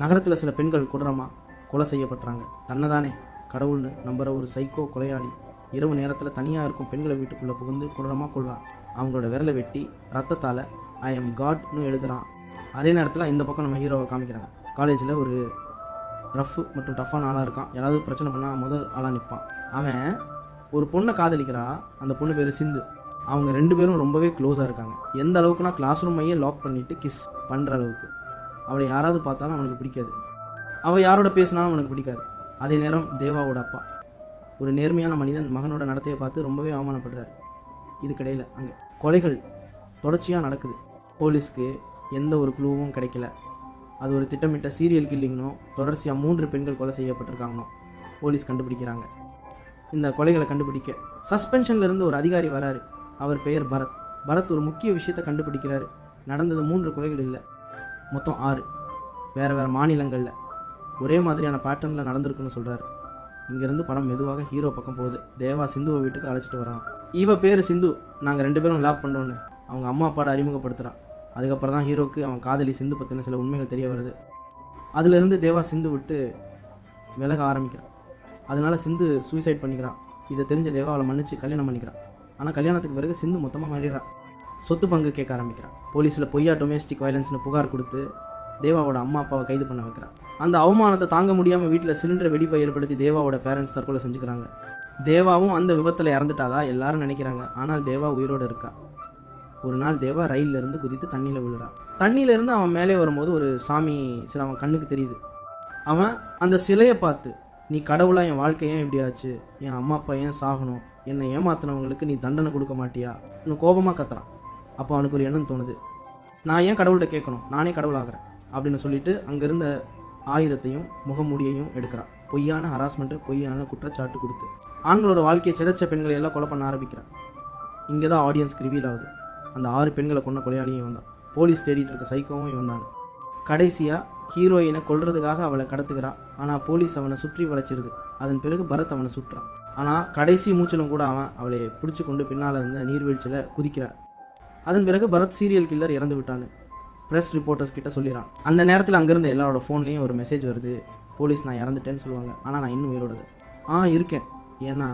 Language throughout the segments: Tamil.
நகரத்தில் சில பெண்கள் கொடூரமாக கொலை செய்யப்படுறாங்க. தன்னைதானே கடவுள்னு நம்புற ஒரு சைக்கோ கொலையாளி இரவு நேரத்தில் தனியாக இருக்கும் பெண்களை வீட்டுக்குள்ளே புகுந்து கொடூரமாக கொள்றான். அவங்களோட விரலை வெட்டி ரத்தத்தால் ஐ எம் காட்னு எழுதுகிறான். அதே நேரத்தில் இந்த பக்கம் நம்ம ஹீரோவை காமிக்கிறாங்க. காலேஜில் ஒரு ரஃப் மற்றும் டஃப்பான ஆளாக இருக்கான். யாராவது பிரச்சனை பண்ணால் முதல் ஆளாக நிற்பான். அவன் ஒரு பொண்ணை காதலிக்கிறா. அந்த பொண்ணு பேர் சிந்து. அவங்க 2 பேரும் ரொம்பவே க்ளோஸாக இருக்காங்க. எந்த அளவுக்குனா கிளாஸ் ரூமையே லாக் பண்ணிவிட்டு கிஸ் பண்ணுற அளவுக்கு. அவளை யாராவது பார்த்தாலும் அவனுக்கு பிடிக்காது. அவள் யாரோட பேசினாலும் அவனுக்கு பிடிக்காது. அதே நேரம் தேவாவோட அப்பா ஒரு நேர்மையான மனிதன் மகனோட நடத்தையை பார்த்து ரொம்பவே அவமானப்படுறாரு. இதுக்கிடையில் அங்கே கொலைகள் தொடர்ச்சியாக நடக்குது. போலீஸ்க்கு எந்த ஒரு குழுவும் கிடைக்கல. அது ஒரு திட்டமிட்ட சீரியல் கில்லிங்னோ தொடர்ச்சியாக 3 பெண்கள் கொலை செய்யப்பட்டிருக்காங்கன்னோ போலீஸ் கண்டுபிடிக்கிறாங்க. இந்த கொலைகளை கண்டுபிடிக்க சஸ்பென்ஷனில் இருந்து ஒரு அதிகாரி வராரு. அவர் பெயர் பரத். பரத் ஒரு முக்கிய விஷயத்தை கண்டுபிடிக்கிறாரு. நடந்தது 3 கொலைகள் இல்லை, மொத்தம் 6 வேறு வேறு மாநிலங்களில் ஒரே மாதிரியான பேட்டர்னில் நடந்திருக்குன்னு சொல்கிறாரு. இங்கேருந்து படம் மெதுவாக ஹீரோ பக்கம் போகுது. தேவா சிந்துவை வீட்டுக்கு அழைச்சிட்டு வரான். இவ பேர் சிந்து, நாங்கள் 2 பேரும் லேப் பண்ணுறோன்னு அவங்க அம்மா அப்பாட அறிமுகப்படுத்துகிறான். அதுக்கப்புறம் தான் ஹீரோக்கு அவன் காதலி சிந்து பற்றின சில உண்மைகள் தெரிய வருது. அதுலேருந்து தேவா சிந்து விட்டு விலக ஆரம்பிக்கிறான். அதனால சிந்து சூசைட் பண்ணிக்கிறான். இதை தெரிஞ்ச தேவா அவளை மன்னிச்சு கல்யாணம் பண்ணிக்கிறான். ஆனால் கல்யாணத்துக்கு பிறகு சிந்து மொத்தமாக மாறிடுறான். சொத்து பங்கு கேட்க ஆரம்பிக்கிறான். போலீஸில் பொய்யா டொமேஸ்டிக் வயலன்ஸ்னு புகார் கொடுத்து தேவாவோட அம்மா அப்பாவை கைது பண்ண வைக்கிறான். அந்த அவமானத்தை தாங்க முடியாமல் வீட்டில் சிலிண்டரை வெடிப்பை ஏற்படுத்தி தேவாவோட பேரண்ட்ஸ் தற்கொலை செஞ்சுக்கிறாங்க. தேவாவும் அந்த விபத்தில் இறந்துட்டாதா எல்லாரும் நினைக்கிறாங்க. ஆனால் தேவா உயிரோடு இருக்கா. ஒரு நாள் தேவா ரயிலிருந்து குதித்து தண்ணியில் விழுறான். தண்ணியிலேருந்து அவன் மேலே வரும்போது ஒரு சாமி சில அவன் கண்ணுக்கு தெரியுது. அவன் அந்த சிலையை பார்த்து, நீ கடவுளாக என் வாழ்க்கை ஏன் இப்படி ஆச்சு, என் அம்மா அப்பா ஏன் சாகணும், என்னை ஏமாத்தினவங்களுக்கு நீ தண்டனை கொடுக்க மாட்டியா இன்னும் கோபமாக கத்துறான். அப்போ அவனுக்கு ஒரு எண்ணம் தோணுது, நான் ஏன் கடவுள்கிட்ட கேட்கணும், நானே கடவுளாகிறேன் அப்படின்னு சொல்லிட்டு அங்கேருந்த ஆயுதத்தையும் முகமூடியையும் எடுக்கிறான். பொய்யான ஹராஸ்மெண்ட்டு, பொய்யான குற்றச்சாட்டு கொடுத்து ஆண்களோட வாழ்க்கையை சிதைச்ச பெண்களை எல்லாம் கொலை பண்ண ஆரம்பிக்கிறான். இங்கே தான் ஆடியன்ஸ்க்கு ரிவீல் ஆகுது. அந்த 6 பெண்களை கொண்ட கொலையாளியும் இவன் தான். போலீஸ் தேடிட்டு இருக்க சைக்கோவும் இவன் தான். கடைசியாக ஹீரோயினை கொல்றதுக்காக அவளை கடத்துக்கிறான். ஆனால் போலீஸ் அவனை சுற்றி வளைச்சிருது. அதன் பிறகு பரத் அவனை சுட்டுறான். ஆனால் கடைசி மூச்சிலும் கூட அவன் அவளை பிடிச்சி கொண்டு பின்னால் இருந்த நீர்வீழ்ச்சியில் குதிக்கிறார். அதன் பிறகு பரத் சீரியல் கில்லர் இறந்து விட்டான்னு ப்ரெஸ் ரிப்போர்ட்டர்ஸ் கிட்ட சொல்லிடுறான். அந்த நேரத்தில் அங்கேருந்து எல்லாரோட ஃபோன்லேயும் ஒரு மெசேஜ் வருது. போலீஸ் நான் இறந்துட்டேன்னு சொல்லுவாங்க. ஆனால் நான் இன்னும் உயிரோடது இருக்கேன். ஏன்னா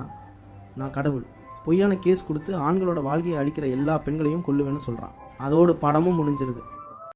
நான் கடவுள். பொய்யான கேஸ் கொடுத்து ஆண்களோட வாழ்க்கையை அழிக்கிற எல்லா பெண்களையும் கொல்லுவேன்னு சொல்கிறான். அதோடு படமும் முடிஞ்சிருது.